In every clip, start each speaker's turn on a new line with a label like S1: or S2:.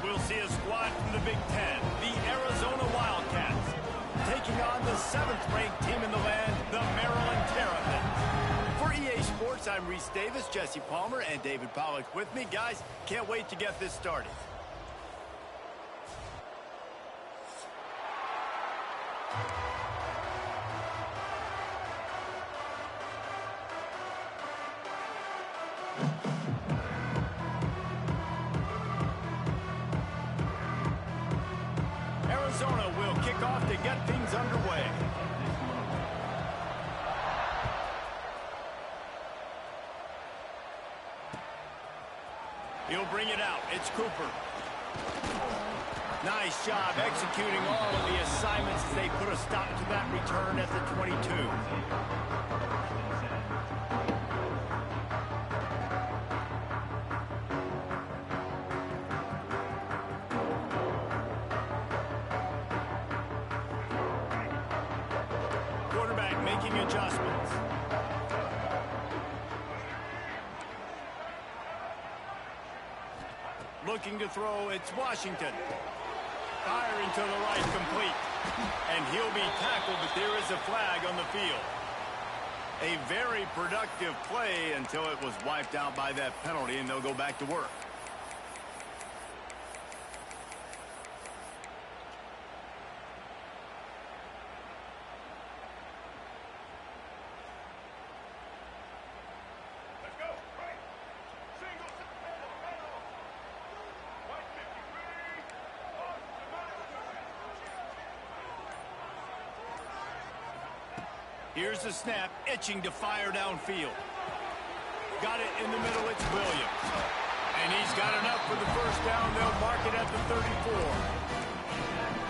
S1: we'll see a squad from the Big Ten, the Arizona Wildcats, taking on the 7th-ranked team in the land, the Maryland Terrapins. For EA Sports, I'm Reese Davis, Jesse Palmer, and David Pollack with me. Guys, can't wait to get this started. Arizona will kick off to get things underway. He'll bring it out. It's Cooper. Nice job executing all of the assignments as they put a stop to that return at the 22. Quarterback making adjustments. Looking to throw, it's Washington. Firing to the right, complete. And he'll be tackled, but there is a flag on the field. A very productive play until it was wiped out by that penalty, and they'll go back to work. Here's the snap, itching to fire downfield. Got it in the middle, it's Williams. And he's got enough for the first down. They'll mark it at the 34.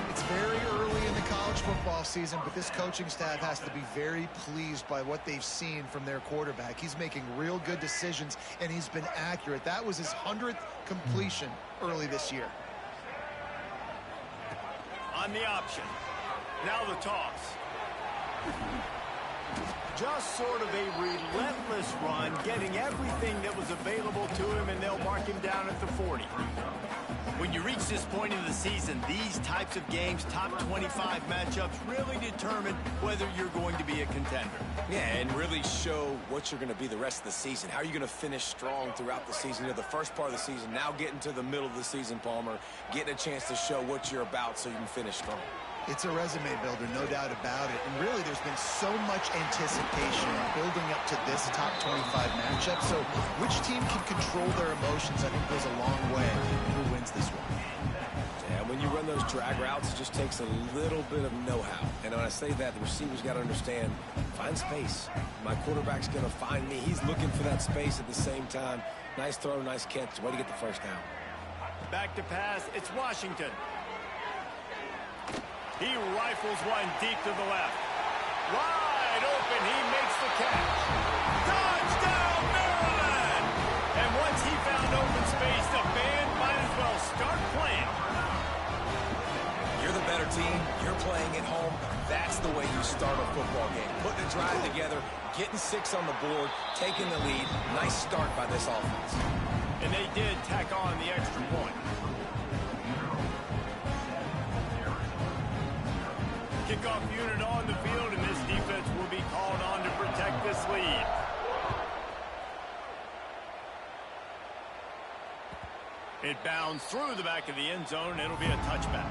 S2: It's very early in the college football season, but this coaching staff has to be very pleased by what they've seen from their quarterback. He's making real good decisions, and he's been accurate. That was his 100th completion early this year.
S1: On the option. Now the toss. Just sort of a relentless run, getting everything that was available to him, and they'll mark him down at the 40. When you reach this point in the season, these types of games, top 25 matchups, really determine whether you're going to be a contender.
S3: Yeah, and really show what you're going to be the rest of the season. How are you going to finish strong throughout the season? You know, the first part of the season, now getting to the middle of the season, Palmer, getting a chance to show what you're about so you can finish strong.
S2: It's a resume builder, no doubt about it. And really, there's been so much anticipation building up to this top 25 matchup. So which team can control their emotions, I think, goes a long way in who wins this one.
S3: Yeah, when you run those drag routes, it just takes a little bit of know-how. And when I say that, the receiver's got to understand, find space. My quarterback's going to find me. He's looking for that space at the same time. Nice throw, nice catch. Way to get the first down.
S1: Back to pass, it's Washington. He rifles one deep to the left. Wide open, he makes the catch. Touchdown, Maryland! And once he found open space, the band might as well start playing.
S3: You're the better team. You're playing at home. That's the way you start a football game. Putting a drive together, getting 6 on the board, taking the lead. Nice start by this offense.
S1: And they did tack on the extra point. Kickoff unit on the field, and this defense will be called on to protect this lead. It bounds through the back of the end zone, and it'll be a touchback.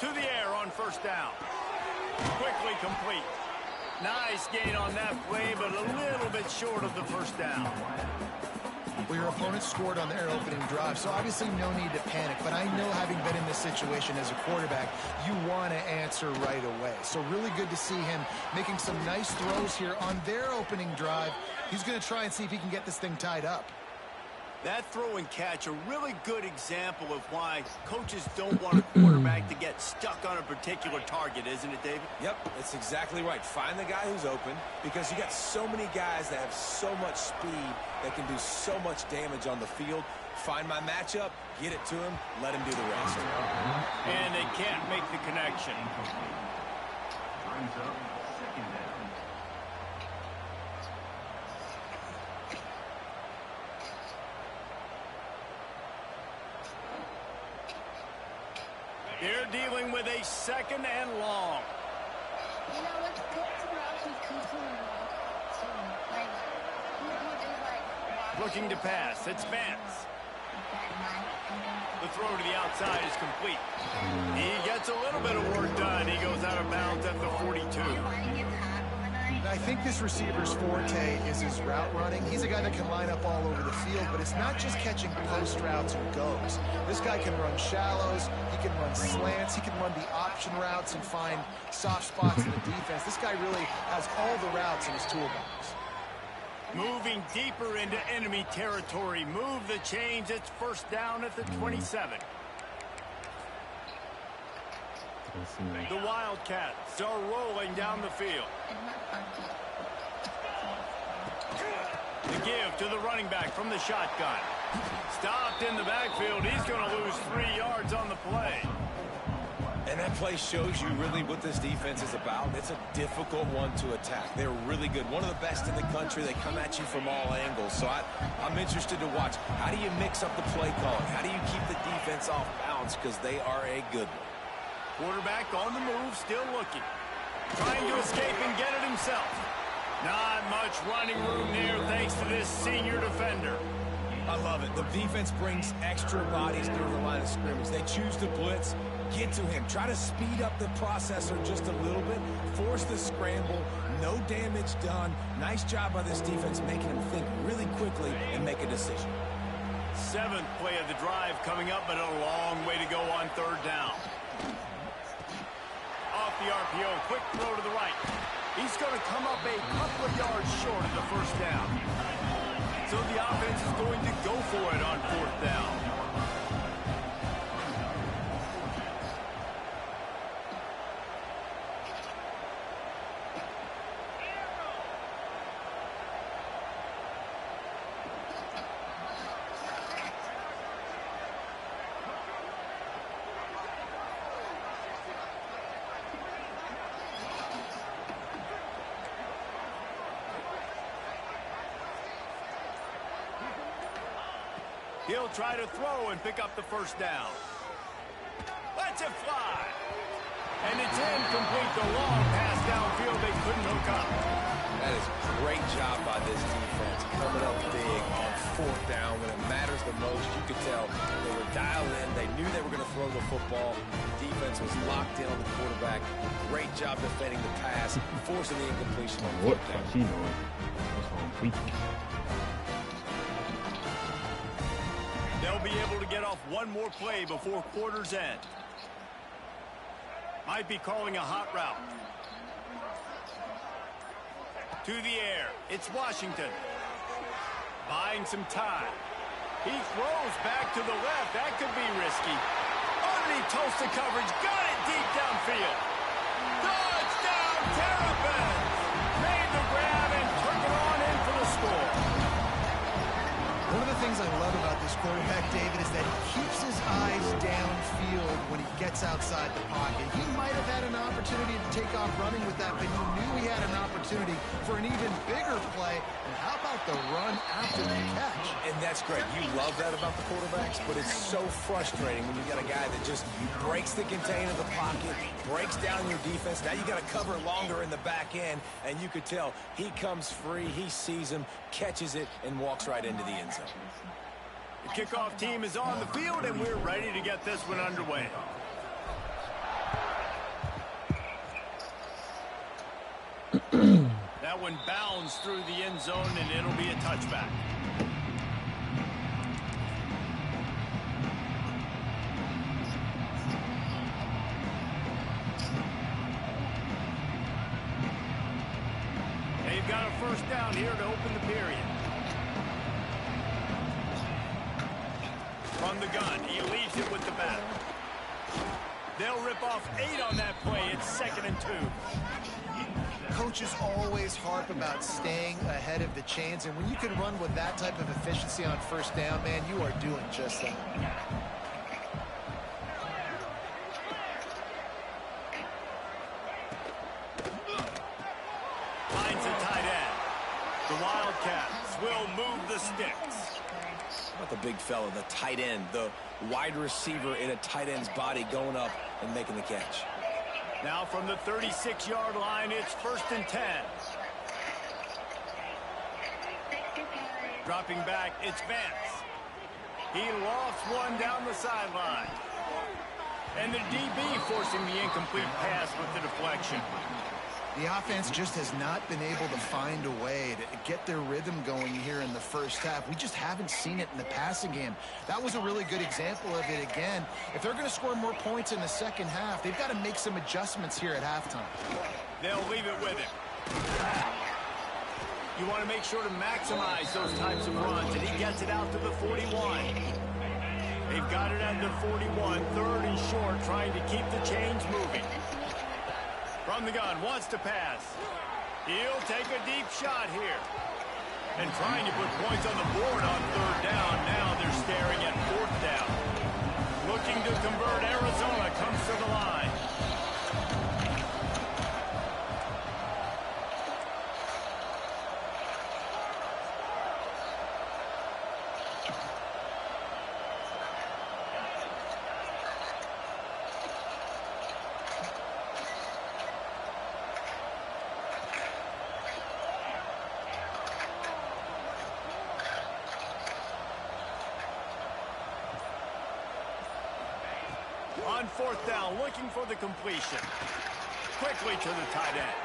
S1: To the air on first down. Quickly complete. Nice gain on that play, but a little bit short of the first down.
S2: Well, your opponent scored on their opening drive, so obviously no need to panic. But I know, having been in this situation as a quarterback, you want to answer right away. So really good to see him making some nice throws here on their opening drive. He's going to try and see if he can get this thing tied up.
S1: That throw and catch, a really good example of why coaches don't want a quarterback to get stuck on a particular target, isn't it, David?
S3: Yep, that's exactly right. Find the guy who's open, because you got so many guys that have so much speed that can do so much damage on the field. Find my matchup, get it to him, let him do the rest.
S1: And they can't make the connection.
S4: Time's up. Second down.
S1: They're dealing with a second and long.
S5: You know what's good to actually continue to like just like
S1: Looking to pass. It's Vance. The throw to the outside is complete. He gets a little bit of work done. He goes out of bounds at the 42.
S2: I think this receiver's forte is his route running. He's a guy that can line up all over the field, but it's not just catching post routes and goes. This guy can run shallows, he can run slants, he can run the option routes and find soft spots in the defense. This guy really has all the routes in his toolbox.
S1: Moving deeper into enemy territory. Move the chains. It's first down at the 27. The Wildcats are rolling down the field. The give to the running back from the shotgun. Stopped in the backfield. He's going to lose 3 yards on the play.
S3: And that play shows you really what this defense is about. It's a difficult one to attack. They're really good. One of the best in the country. They come at you from all angles. So I'm interested to watch. How do you mix up the play calling? How do you keep the defense off balance? Because they are a good one.
S1: Quarterback on the move, still looking. Trying to escape and get it himself. Not much running room there thanks to this senior defender.
S3: I love it. The defense brings extra bodies during the line of scrimmage. They choose to blitz. Get to him. Try to speed up the processor just a little bit. Force the scramble. No damage done. Nice job by this defense making him think really quickly and make a decision.
S1: 7th play of the drive coming up, but a long way to go on 3rd down. Off the RPO, quick throw to the right. He's going to come up a couple of yards short of the first down. So the offense is going to go for it on 4th down. He'll try to throw and pick up the first down. Lets it fly. And it's incomplete. The long pass downfield they couldn't hook up.
S3: That is a great job by this defense. Coming up big on 4th down when it matters the most. You could tell they were dialed in. They knew they were going to throw the football. The defense was locked in on the quarterback. Great job defending the pass, forcing the incompletion on 4th down.
S1: They'll be able to get off one more play before quarter's end. Might be calling a hot route. To the air. It's Washington. Buying some time. He throws back to the left. That could be risky. Underneath toasted coverage. Got it deep downfield. Touchdown, Terrapins! Made the grab and took it on in for the score.
S2: One of the things I love about this quarterback, David, is that he keeps his eyes downfield when he gets outside the pocket. He might have had an opportunity to take off running with that, but he knew he had an opportunity for an even bigger play. And how about the run after the catch?
S3: And that's great. You love that about the quarterbacks, but it's so frustrating when you got a guy that just breaks the contain of the pocket, breaks down your defense. Now you got to cover longer in the back end, and you could tell he comes free, he sees him, catches it, and walks right into the end zone.
S1: The kickoff team is on the field, and we're ready to get this one underway. That one bounds through the end zone, and it'll be a touchback. They've got a first down here to open the period. the gun. He leaves it with the back. They'll rip off 8 on that play. It's 2nd and 2.
S2: Coaches always harp about staying ahead of the chains, and when you can run with that type of efficiency on first down, man, you are doing just that.
S1: Finds a tight end. The Wildcats will move the sticks.
S3: Not the big fella, the tight end, the wide receiver in a tight end's body going up and making the catch.
S1: Now from the 36-yard line, it's 1st and 10. Dropping back, it's Vance. He lofts one down the sideline. And the DB forcing the incomplete pass with the deflection.
S2: The offense just has not been able to find a way to get their rhythm going here in the first half. We just haven't seen it in the passing game. That was a really good example of it again. If they're going to score more points in the second half, they've got to make some adjustments here at halftime.
S1: They'll leave it with him. You want to make sure to maximize those types of runs, and he gets it out to the 41. They've got it at the 41, 3rd and short, trying to keep the chains moving. From the gun, wants to pass. He'll take a deep shot here. And trying to put points on the board on 3rd down. Now they're staring at 4th down. Looking to convert. Arizona comes to the line. On 4th down, looking for the completion. Quickly to the tight end.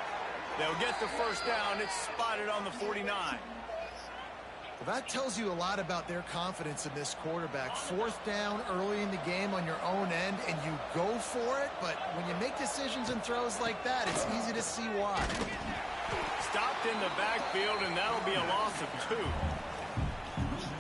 S1: They'll get the 1st down. It's spotted on the 49.
S2: Well, that tells you a lot about their confidence in this quarterback. 4th down early in the game on your own end, and you go for it. But when you make decisions and throws like that, it's easy to see why.
S1: Stopped in the backfield, and that'll be a loss of 2.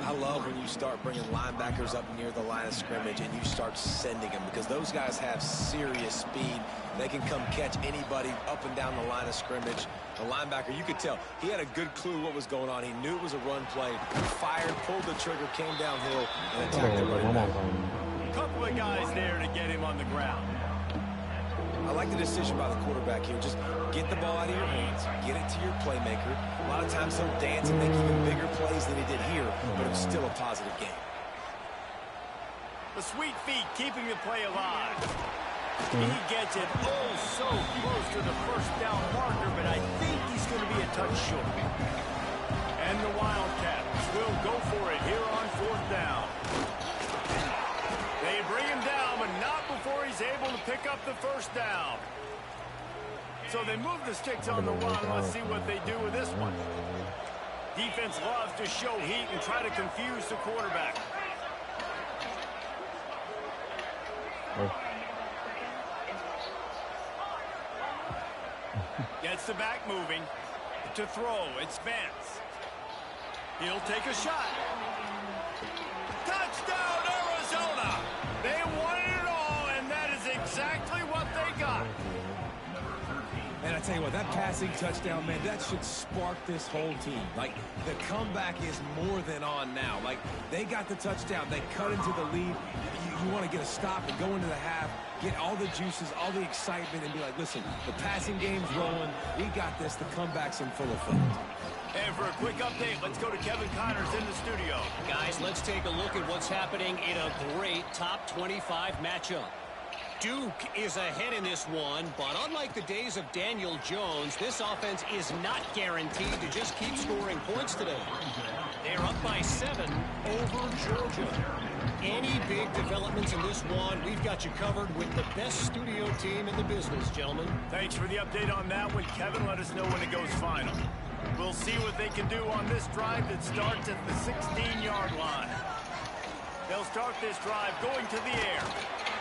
S3: I love when you start bringing linebackers up near the line of scrimmage and you start sending them, because those guys have serious speed. They can come catch anybody up and down the line of scrimmage. The linebacker, you could tell, he had a good clue what was going on. He knew it was a run play. He fired, pulled the trigger, came downhill, and attacked the running back.
S1: A couple of guys there to get him on the ground.
S3: I like the decision by the quarterback here. Just get the ball out of your hands, get it to your playmaker. A lot of times he'll dance and make even bigger plays than he did here, but it's still a positive game.
S1: The sweet feet keeping the play alive. He gets it so close to the 1st down marker, but I think he's going to be a touch short. And the Wildcats will go for it here on 4th down. They bring him down, but not before he's able to pick up the 1st down. So they move the sticks on the run. Let's see what they do with this one. Defense loves to show heat and try to confuse the quarterback. Gets the back moving. To throw, it's Vance. He'll take a shot. Touchdown, Arizona! They wanted it all, and that is exactly what they got.
S3: And I tell you what, that passing touchdown, man, that should spark this whole team. Like, the comeback is more than on now. Like, they got the touchdown. They cut into the lead. You want to get a stop and go into the half, get all the juices, all the excitement, and be like, listen, the passing game's rolling. We got this. The comeback's in full effect.
S1: And for a quick update, let's go to Kevin Connors in the studio.
S6: Guys, let's take a look at what's happening in a great top 25 matchup. Duke is ahead in this one, but unlike the days of Daniel Jones, this offense is not guaranteed to just keep scoring points today. They're up by 7 over Georgia. Any big developments in this one, we've got you covered with the best studio team in the business, gentlemen.
S1: Thanks for the update on that one, Kevin. Let us know when it goes final. We'll see what they can do on this drive that starts at the 16-yard line. They'll start this drive going to the air.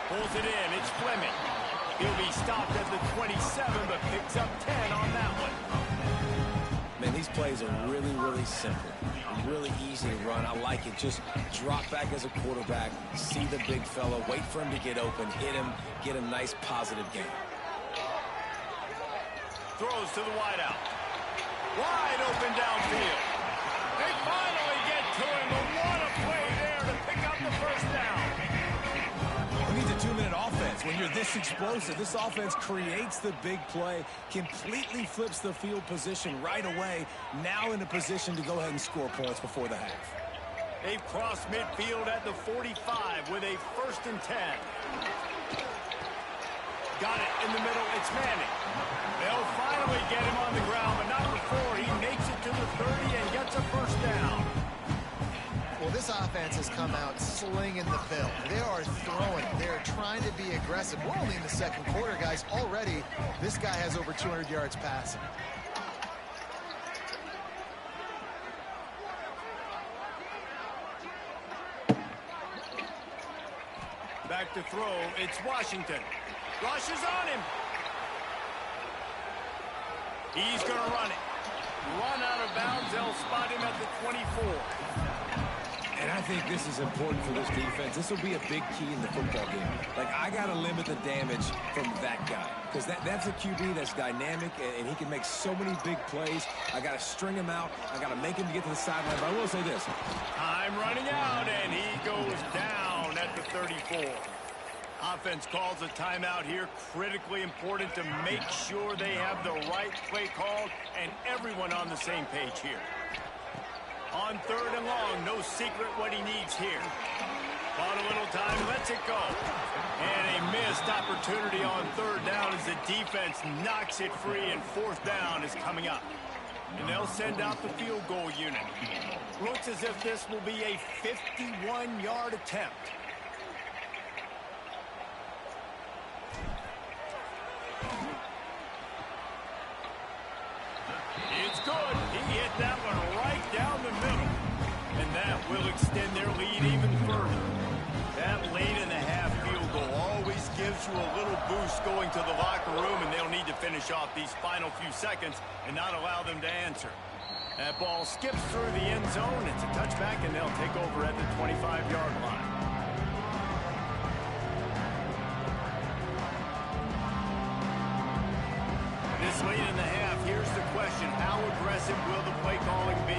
S1: Pulls it in. It's Fleming. He'll be stopped at the 27, but picks up 10 on that one.
S3: Man, these plays are really, really simple. really easy to run. I like it. Just drop back as a quarterback, see the big fella, wait for him to get open, hit him, get a nice positive game.
S1: Throws to the wideout. Wide open downfield. They finally get to him, but what a play there to pick up the first down.
S3: Who needs a 2-minute offense when you're this explosive? This offense creates the big play, completely flips the field position right away, now in a position to go ahead and score points before the half.
S1: They've crossed midfield at the 45 with a 1st and 10. Got it in the middle. It's Manning. They'll finally get him on the ground, but not before he makes it to the 30 and gets a first down.
S2: Well, this offense has come out slinging the bill. They are throwing. They're trying to be aggressive. We're only in the 2nd quarter, guys. Already, this guy has over 200 yards passing.
S1: Back to throw. It's Washington. Rushes on him. He's going to run it. Run out of bounds. They'll spot him at the 24.
S3: And I think this is important for this defense. This will be a big key in the football game. Like, I got to limit the damage from that guy. Because that's a QB that's dynamic, and he can make so many big plays. I got to string him out. I got to make him get to the sideline. But I will say this.
S1: Time running out, and he goes down at the 34. Offense calls a timeout here. Critically important to make sure they have the right play called and everyone on the same page here. On 3rd and long, no secret what he needs here. Bought a little time, lets it go. And a missed opportunity on 3rd down as the defense knocks it free, and 4th down is coming up. And they'll send out the field goal unit. Looks as if this will be a 51-yard attempt. It's good. He hit that one right down the middle. And that will extend their lead even further. That late in the half field goal always gives you a little boost going to the locker room, and they'll need to finish off these final few seconds and not allow them to answer. That ball skips through the end zone. It's a touchback, and they'll take over at the 25-yard line. This late in the half, here's the question. How aggressive will the play calling be?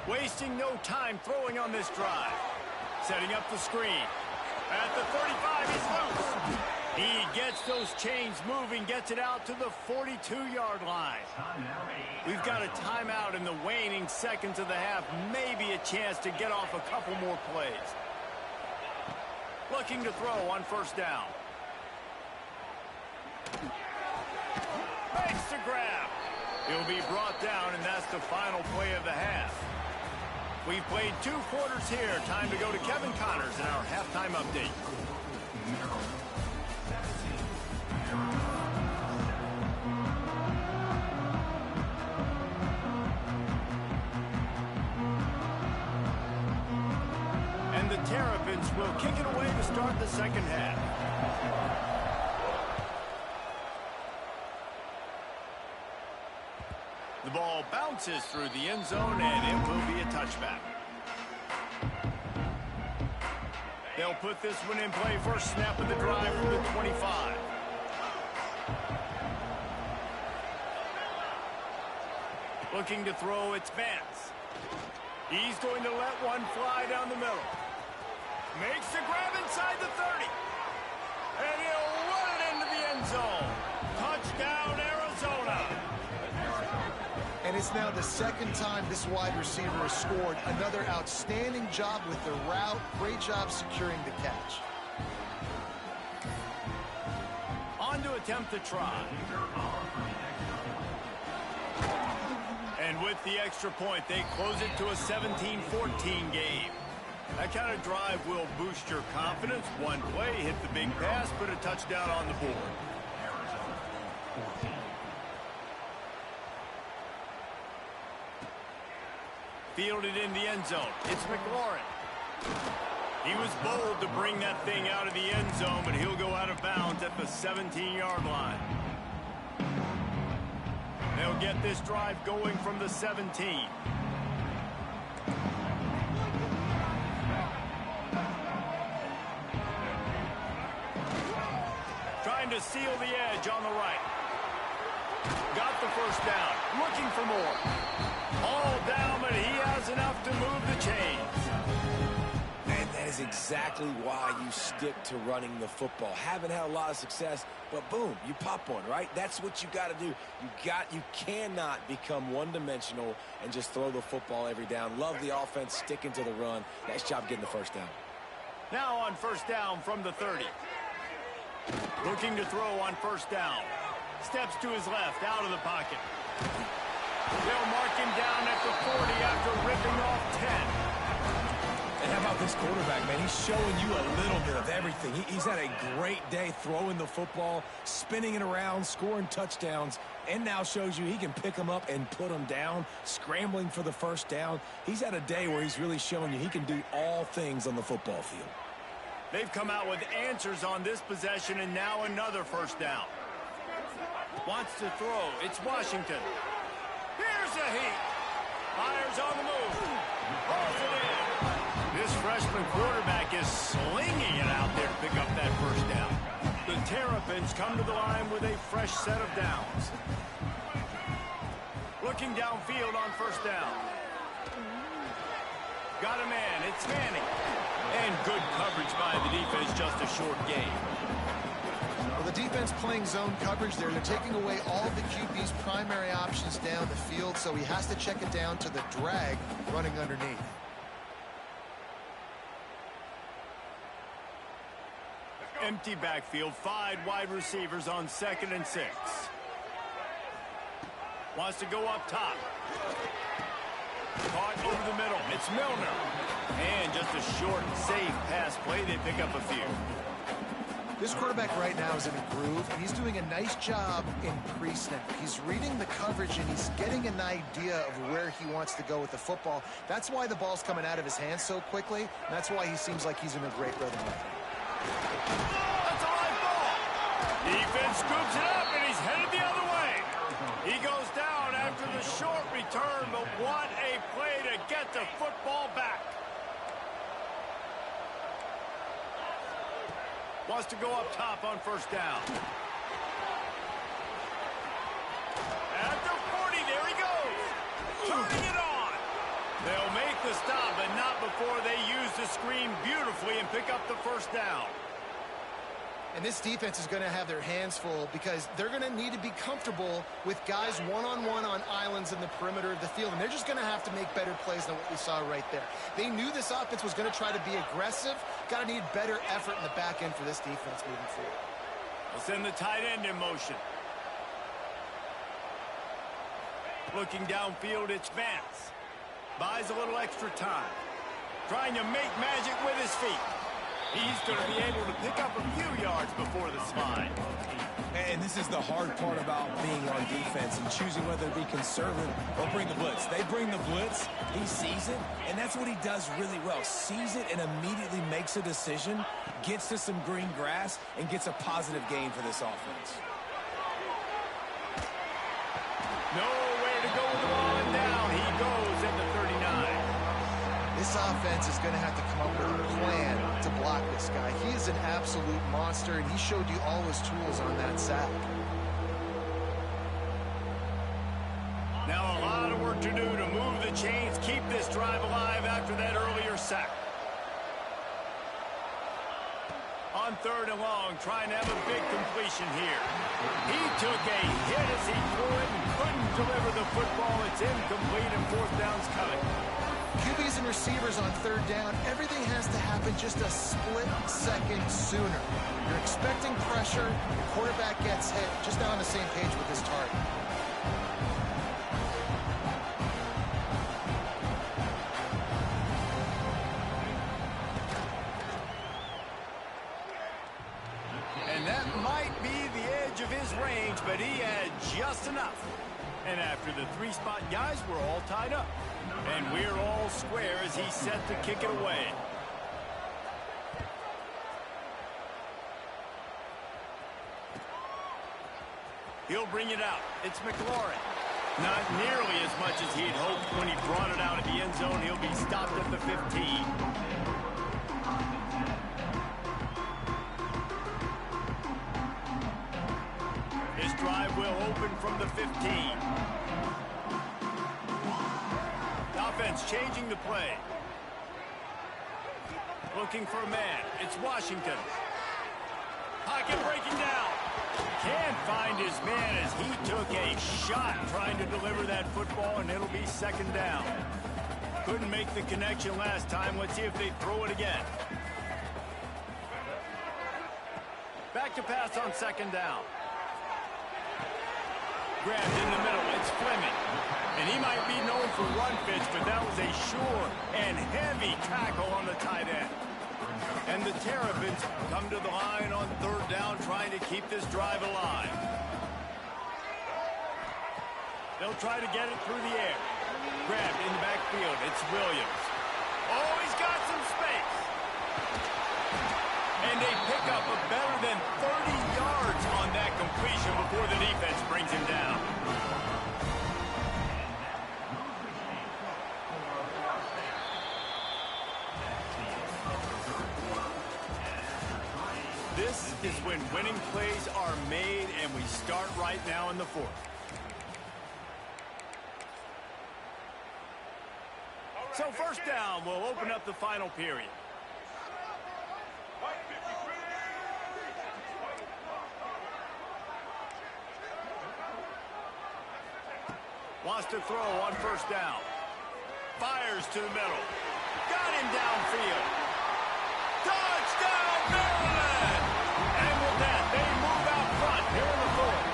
S1: Wasting no time throwing on this drive. Setting up the screen. At the 35, he's loose. He gets those chains moving, gets it out to the 42-yard line. We've got a timeout in the waning seconds of the half. Maybe a chance to get off a couple more plays. Looking to throw on 1st down. Makes the grab. He'll be brought down, and that's the final play of the half. We've played 2 quarters here. Time to go to Kevin Connors in our halftime update. And the Terrapins will kick it away to start the 2nd half. The ball bounces through the end zone, and it will be a touchback. They'll put this one in play. First snap of the drive from the 25. Looking to throw, it's Vance. He's going to let one fly down the middle. Makes the grab inside the 30. And he'll run it into the end zone. Touchdown, Arizona.
S2: And it's now the 2nd time this wide receiver has scored. Another outstanding job with the route. Great job securing the catch.
S1: On to attempt the try. And with the extra point, they close it to a 17-14 game. That kind of drive will boost your confidence. One play, hit the big pass, put a touchdown on the board. Fielded in the end zone. It's McLaurin. He was bold to bring that thing out of the end zone, but he'll go out of bounds at the 17-yard line. They'll get this drive going from the 17. to seal the edge on the right. Got the first down. Looking for more. All down, but he has enough to move the chains.
S3: And that is exactly why you stick to running the football. Haven't had a lot of success, but boom, you pop one, right? That's what you got to do. You cannot become one-dimensional and just throw the football every down. Love the offense, sticking to the run. Nice job getting the first down.
S1: Now on first down from the 30. Looking to throw on first down. Steps to his left, out of the pocket. They'll mark him down at the 40 after ripping off 10.
S3: And how about this quarterback, man? He's showing you a little bit of everything. He's had a great day throwing the football, spinning it around, scoring touchdowns, and now shows you he can pick them up and put them down, scrambling for the first down. He's had a day where he's really showing you he can do all things on the football field.
S1: They've come out with answers on this possession, and now another first down. Wants to throw. It's Washington. Here's a heat. Fires on the move. Rolls it in. This freshman quarterback is slinging it out there to pick up that first down. The Terrapins come to the line with a fresh set of downs. Looking downfield on first down. Got a man. It's Manning. And good coverage by the defense, just a short gain.
S2: Well, the defense playing zone coverage there. They're taking away all of the QB's primary options down the field, so he has to check it down to the drag running underneath.
S1: Empty backfield, 5 wide receivers on 2nd and 6. Wants to go up top. Caught over the middle. It's Milner. And just a short, safe pass play. They pick up a few.
S2: This quarterback right now is in a groove, and he's doing a nice job in pre-snap. He's reading the coverage, and he's getting an idea of where he wants to go with the football. That's why the ball's coming out of his hands so quickly, and that's why he seems like he's in a great rhythm right now.
S1: That's a live ball. Defense scoops it up, and he's headed the other way. He goes down after the short return, but what a play to get the football back. Wants to go up top on first down. At the 40, there he goes. Turning it on. They'll make the stop, but not before they use the screen beautifully and pick up the first down.
S2: And this defense is going to have their hands full because they're going to need to be comfortable with guys one-on-one on islands in the perimeter of the field. And they're just going to have to make better plays than what we saw right there. They knew this offense was going to try to be aggressive. Got to need better effort in the back end for this defense moving forward.
S1: We'll send the tight end in motion. Looking downfield, it's Vance. Buys a little extra time. Trying to make magic with his feet. He's going to be able to pick up a few yards before the slide.
S3: And this is the hard part about being on defense and choosing whether to be conservative or bring the blitz. They bring the blitz, he sees it, and that's what he does really well. Sees it and immediately makes a decision, gets to some green grass, and gets a positive gain for this offense.
S1: Nowhere to go with the ball, and down he goes at the 39.
S2: This offense is going to have to come up with a plan to block this guy. He is an absolute monster, and he showed you all his tools on that sack.
S1: Now a lot of work to do to move the chains, keep this drive alive after that earlier sack. On 3rd and long, trying to have a big completion here. He took a hit as he threw it and couldn't deliver the football. It's incomplete, and 4th down's coming.
S2: QBs and receivers on 3rd down, everything has to happen just a split second sooner. You're expecting pressure, the quarterback gets hit, just not on the same page with his target.
S1: And that might be the edge of his range, but he had just enough. And after the 3-spot guys, we're all tied up. And we're all square as he's set to kick it away. He'll bring it out. It's McLaurin. Not nearly as much as he'd hoped when he brought it out of the end zone. He'll be stopped at the 15. from the 15. Offense changing the play. Looking for a man. It's Washington. Pocket breaking down. Can't find his man as he took a shot trying to deliver that football, and it'll be second down. Couldn't make the connection last time. Let's see if they throw it again. Back to pass on second down. Grabbed in the middle. It's Fleming. And he might be known for run fits, but that was a sure and heavy tackle on the tight end. And the Terrapins come to the line on third down, trying to keep this drive alive. They'll try to get it through the air. Grabbed in the backfield. It's Williams. Oh, he's got some space. And they pick up a better than 30 yards on that completion before the defense brings him down. This is when winning plays are made, and we start right now in the fourth. So first down will open up the final period. Wants to throw on first down. Fires to the middle. Got him downfield. Touchdown, Maryland! And with that, they move out front here in the fourth.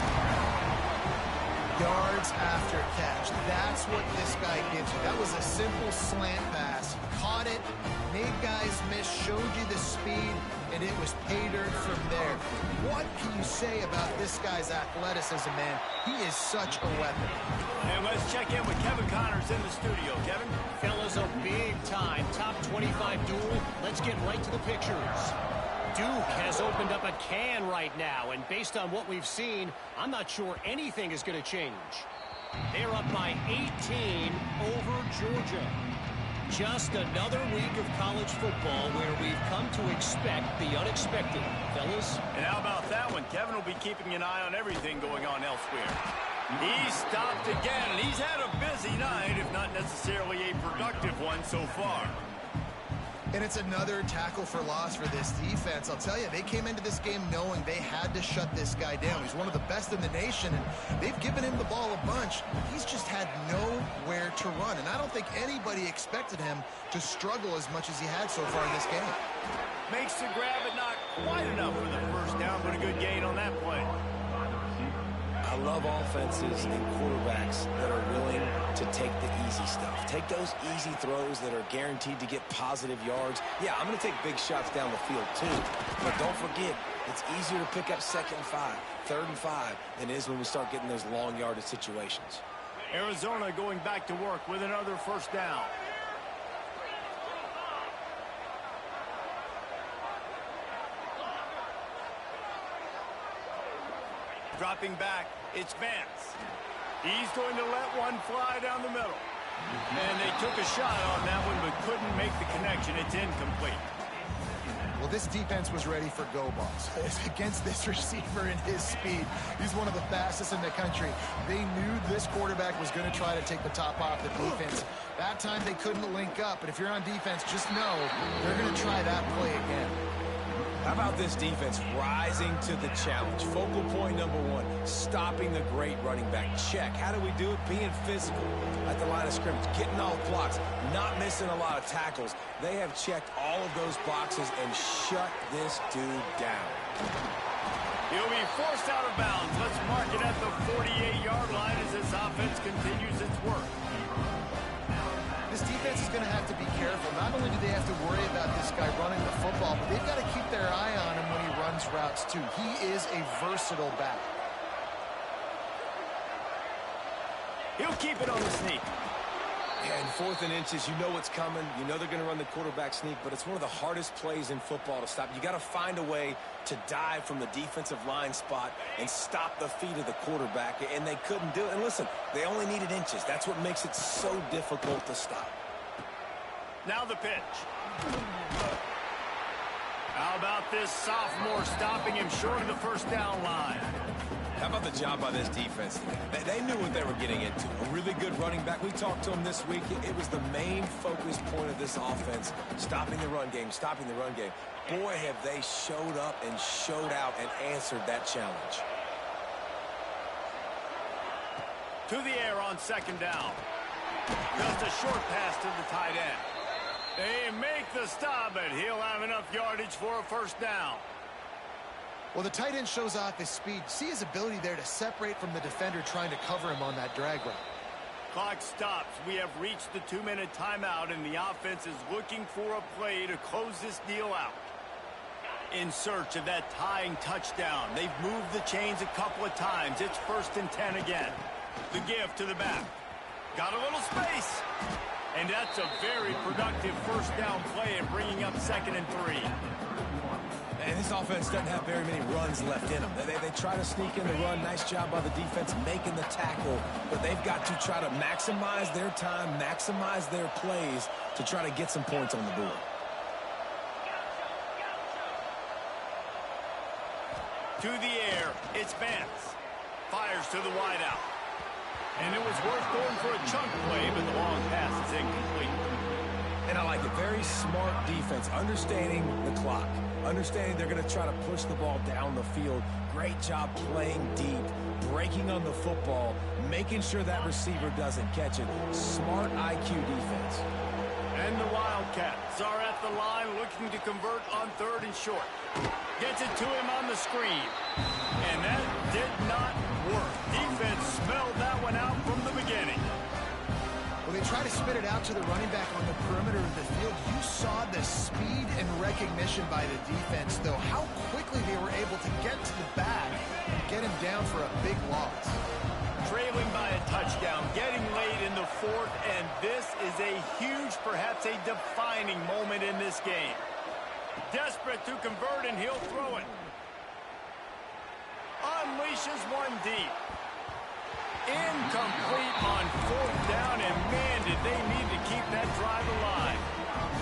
S2: Yards after catch. That's what this guy gives you. That was a simple slant pass. Caught it, made guys miss, showed you the speed, and it was pay dirt from there. What can you say about this guy's athleticism, man? He is such a weapon.
S1: And let's check in with Kevin Connors in the studio. Kevin?
S6: Fellas, a big-time top 25 duel. Let's get right to the pictures. Duke has opened up a can right now, and based on what we've seen, I'm not sure anything is going to change. They're up by 18 over Georgia. Just another week of college football where we've come to expect the unexpected. Fellas?
S1: And how about that one? Kevin will be keeping an eye on everything going on elsewhere. He stopped again, and he's had a busy night, if not necessarily a productive one so far.
S2: And it's another tackle for loss for this defense. I'll tell you, they came into this game knowing they had to shut this guy down. He's one of the best in the nation, and they've given him the ball a bunch. He's just had nowhere to run, and I don't think anybody expected him to struggle as much as he had so far in this game.
S1: Makes the grab, but not quite enough for the first down, but a good gain on that play.
S3: I love offenses and quarterbacks that are willing to take the easy stuff. Take those easy throws that are guaranteed to get positive yards. Yeah, I'm going to take big shots down the field too. But don't forget, it's easier to pick up second and 5, third and 5 than it is when we start getting those long yardage situations.
S1: Arizona going back to work with another first down. Dropping back, it's Vance. He's going to let one fly down the middle. And they took a shot on that one, but couldn't make the connection. It's incomplete.
S2: Well, this defense was ready for go balls. Against this receiver and his speed, he's one of the fastest in the country. They knew this quarterback was going to try to take the top off the defense. That time they couldn't link up, but if you're on defense, just know they're going to try that play again.
S3: How about this defense rising to the challenge? Focal point number 1, stopping the great running back. Check. How do we do it? Being physical at the line of scrimmage, getting off blocks, not missing a lot of tackles. They have checked all of those boxes and shut this dude down.
S1: He'll be forced out of bounds. Let's mark it at the 48-yard line as this offense continues its work.
S2: This defense is going to have to be careful. Not only do they have to worry about this guy running the football, but they've got to keep their eye on him when he runs routes too. He is a versatile back.
S1: He'll keep it on the sneak.
S3: And 4th and inches, you know what's coming. You know they're going to run the quarterback sneak, but it's one of the hardest plays in football to stop. You got to find a way to dive from the defensive line spot and stop the feet of the quarterback, and they couldn't do it. And listen, they only needed inches. That's what makes it so difficult to stop.
S1: Now the pitch. How about this sophomore stopping him short of the first down line?
S3: How about the job by this defense today? They knew what they were getting into. A really good running back. We talked to him this week. It was the main focus point of this offense, stopping the run game, stopping the run game. Boy, have they showed up and showed out and answered that challenge.
S1: To the air on second down. Just a short pass to the tight end. They make the stop, but he'll have enough yardage for a first down.
S2: Well, the tight end shows off his speed. See his ability there to separate from the defender trying to cover him on that drag route.
S1: Clock stops. We have reached the 2-minute timeout, and the offense is looking for a play to close this deal out. In search of that tying touchdown. They've moved the chains a couple of times. It's 1st and 10 again. The give to the back. Got a little space. And that's a very productive first down play and bringing up 2nd and 3.
S3: And this offense doesn't have very many runs left in them. They try to sneak in the run. Nice job by the defense making the tackle. But they've got to try to maximize their time, maximize their plays to try to get some points on the board.
S1: To the air, it's Vance. Fires to the wideout. And it was worth going for a chunk play, but the long pass is incomplete.
S3: And I like it. Very smart defense, understanding the clock, understanding they're going to try to push the ball down the field. Great job playing deep, breaking on the football, making sure that receiver doesn't catch it. Smart IQ defense.
S1: And the Wildcats are at the line looking to convert on 3rd and short. Gets it to him on the screen. And that did not work. Defense smelled that one out from the beginning.
S2: When they try to spit it out to the running back on the perimeter of the field, you saw the speed and recognition by the defense, though, how quickly they were able to get to the back and get him down for a big loss.
S1: Trailing by a touchdown, getting late in the 4th, and this is a huge, perhaps a defining moment in this game. Desperate to convert, and he'll throw it. Unleashes one deep. Incomplete on 4th down, and man, did they need to keep that drive alive.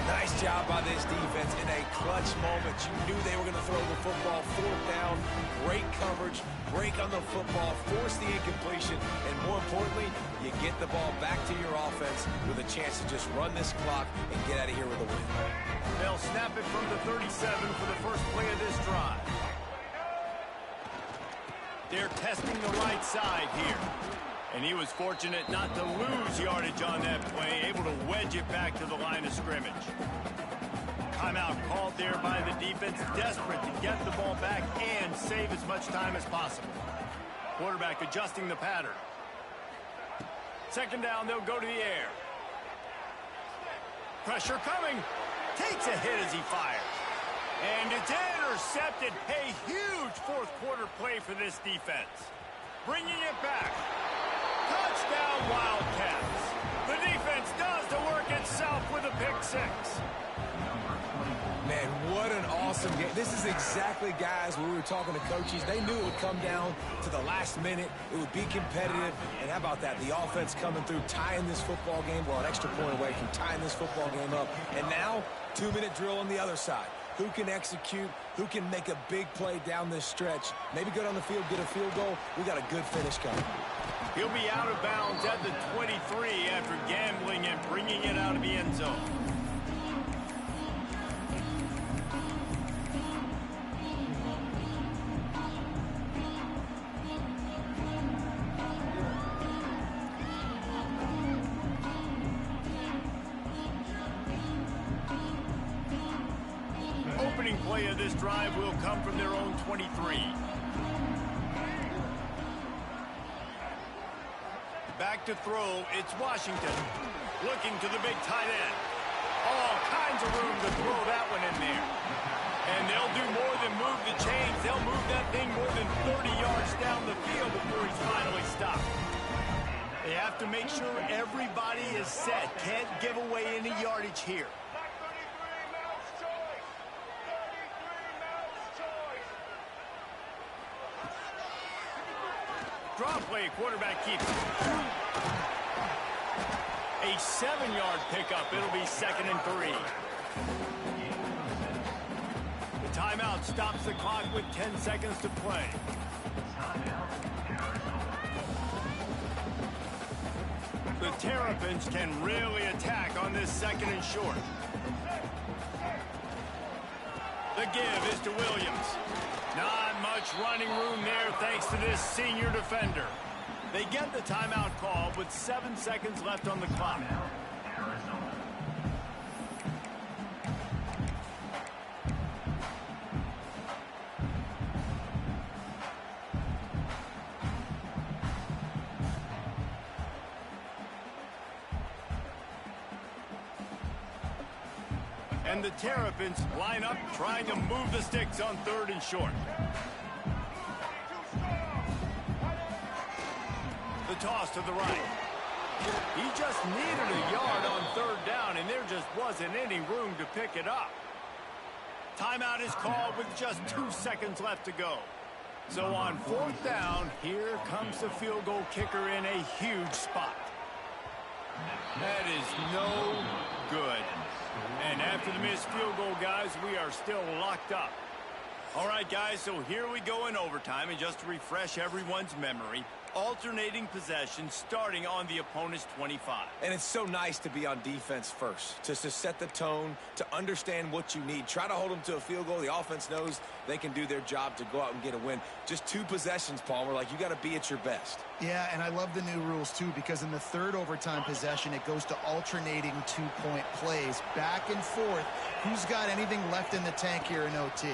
S3: Nice job by this defense in a clutch moment. You knew they were going to throw the football. 4th down, great coverage, break on the football, force the incompletion, and more importantly, you get the ball back to your offense with a chance to just run this clock and get out of here with a win.
S1: They'll snap it from the 37 for the first play of this drive. They're testing the right side here. And he was fortunate not to lose yardage on that play, able to wedge it back to the line of scrimmage. Timeout called there by the defense, desperate to get the ball back and save as much time as possible. Quarterback adjusting the pattern. 2nd down, they'll go to the air. Pressure coming. Takes a hit as he fires. And it's intercepted. A huge 4th quarter play for this defense. Bringing it back. Touchdown, Wildcats. The defense does the work itself with a pick 6.
S3: Man, what an awesome game. This is exactly, guys, when we were talking to coaches, they knew it would come down to the last minute. It would be competitive. And how about that? The offense coming through, tying this football game, well, an extra point away from tying this football game up. And now, 2-minute drill on the other side. Who can execute? Who can make a big play down this stretch? Maybe go down the field, get a field goal. We got a good finish coming.
S1: He'll be out of bounds at the 23 after gambling and bringing it out of the end zone. Opening play of this drive will come from their own 23. Back to throw, it's Washington. Looking to the big tight end. All kinds of room to throw that one in there. And they'll do more than move the chains. They'll move that thing more than 30 yards down the field before he's finally stopped. They have to make sure everybody is set. Can't give away any yardage here. Draw play, quarterback keeps it. A 7-yard pickup. It'll be 2nd and 3. The timeout stops the clock with 10 seconds to play. The Terrapins can really attack on this second and short. The give is to Williams. Not much running room there thanks to this senior defender. They get the timeout call with 7 seconds left on the clock. And the Terrapins line up trying to move the sticks on third and short. The toss to the right. He just needed a yard on third down, and there just wasn't any room to pick it up. Timeout is called with just 2 seconds left to go. So on fourth down, here comes the field goal kicker in a huge spot. That is no good. And after the missed field goal, guys, we are still locked up. All right, guys, so here we go in overtime. And just to refresh everyone's memory, alternating possession starting on the opponent's 25.
S3: And it's so nice to be on defense first, to set the tone, to understand what you need. Try to hold them to a field goal. The offense knows they can do their job to go out and get a win. Just 2 possessions, Palmer. Like, you got to be at your best.
S2: Yeah, and I love the new rules, too, because in the third overtime possession, it goes to alternating 2-point plays. Back and forth. Who's got anything left in the tank here in OT?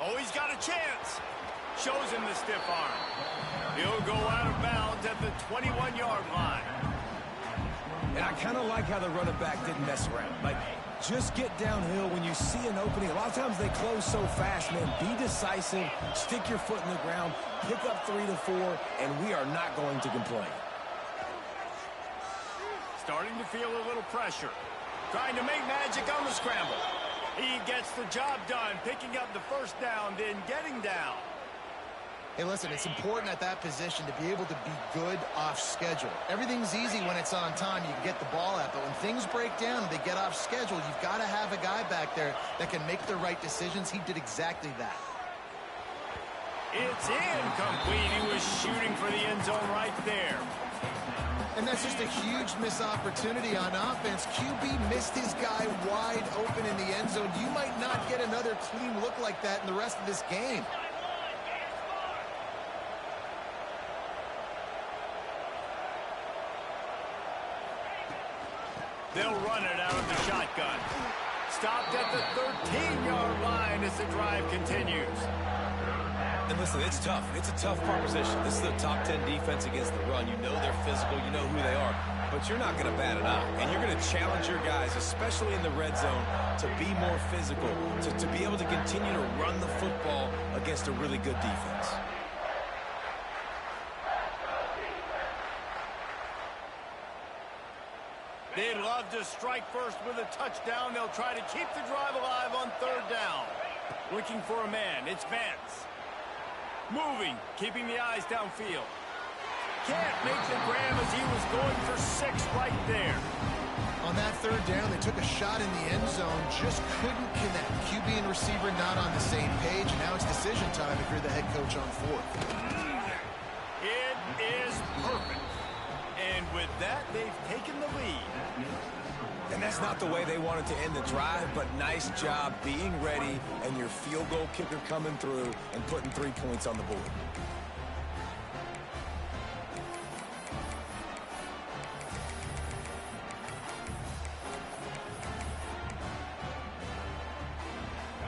S1: Oh, he's got a chance. Shows him the stiff arm. He'll go out of bounds at the 21-yard line.
S3: And I kind of like how the running back didn't mess around. Like, just get downhill when you see an opening. A lot of times they close so fast, man. Be decisive, stick your foot in the ground, pick up 3 to 4, and we are not going to complain.
S1: Starting to feel a little pressure. Trying to make magic on the scramble. He gets the job done, picking up the first down, then getting down.
S2: Hey, listen, it's important at that position to be able to be good off schedule. Everything's easy when it's on time. You can get the ball out, but when things break down and they get off schedule, you've got to have a guy back there that can make the right decisions. He did exactly that.
S1: It's incomplete. He was shooting for the end zone right there.
S2: And that's just a huge missed opportunity on offense. QB missed his guy wide open in the end zone. You might not get another clean look like that in the rest of this game.
S1: They'll run it out of the shotgun. Stopped at the 13-yard line as the drive continues.
S3: And listen, it's tough. It's a tough proposition. This is a top 10 defense against the run. You know they're physical. You know who they are. But you're not going to bat an eye. And you're going to challenge your guys, especially in the red zone, to be more physical, to be able to continue to run the football against a really good defense.
S1: They'd love to strike first with a touchdown. They'll try to keep the drive alive on third down. Looking for a man. It's Vance. Moving, keeping the eyes downfield. Can't make the grab as he was going for 6 right there.
S2: On that third down, they took a shot in the end zone, just couldn't connect. QB and receiver not on the same page, and now it's decision time if you're the head coach on fourth.
S1: It is perfect. And with that, they've taken the lead.
S3: And that's not the way they wanted to end the drive, but nice job being ready and your field goal kicker coming through and putting 3 points on the board.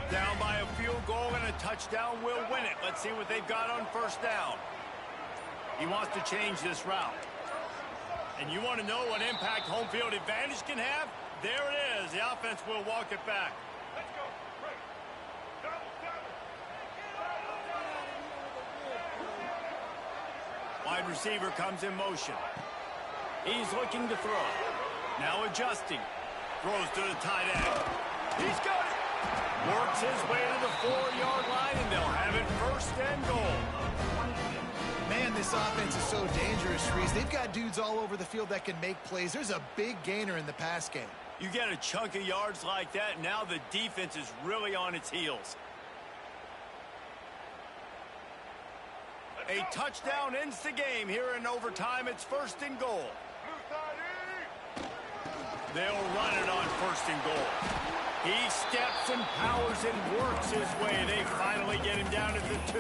S1: Down by a field goal and a touchdown will win it. Let's see what they've got on first down. He wants to change this route. And you want to know what impact home field advantage can have? There it is. The offense will walk it back. Wide receiver comes in motion. He's looking to throw. Now adjusting. Throws to the tight end. He's got it. Works his way to the 4-yard line, and they'll have it first and goal.
S2: Man, this offense is so dangerous, Reese. They've got dudes all over the field that can make plays. There's a big gainer in the pass game.
S1: You get a chunk of yards like that, now the defense is really on its heels. A touchdown ends the game here in overtime. It's 1st and goal. They'll run it on 1st and goal. He steps and powers and works his way. They finally get him down at the 2.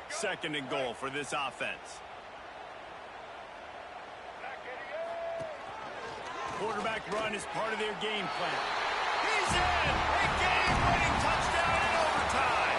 S1: 2nd and goal for this offense. Quarterback run is part of their game plan. He's in! A game-winning touchdown in overtime!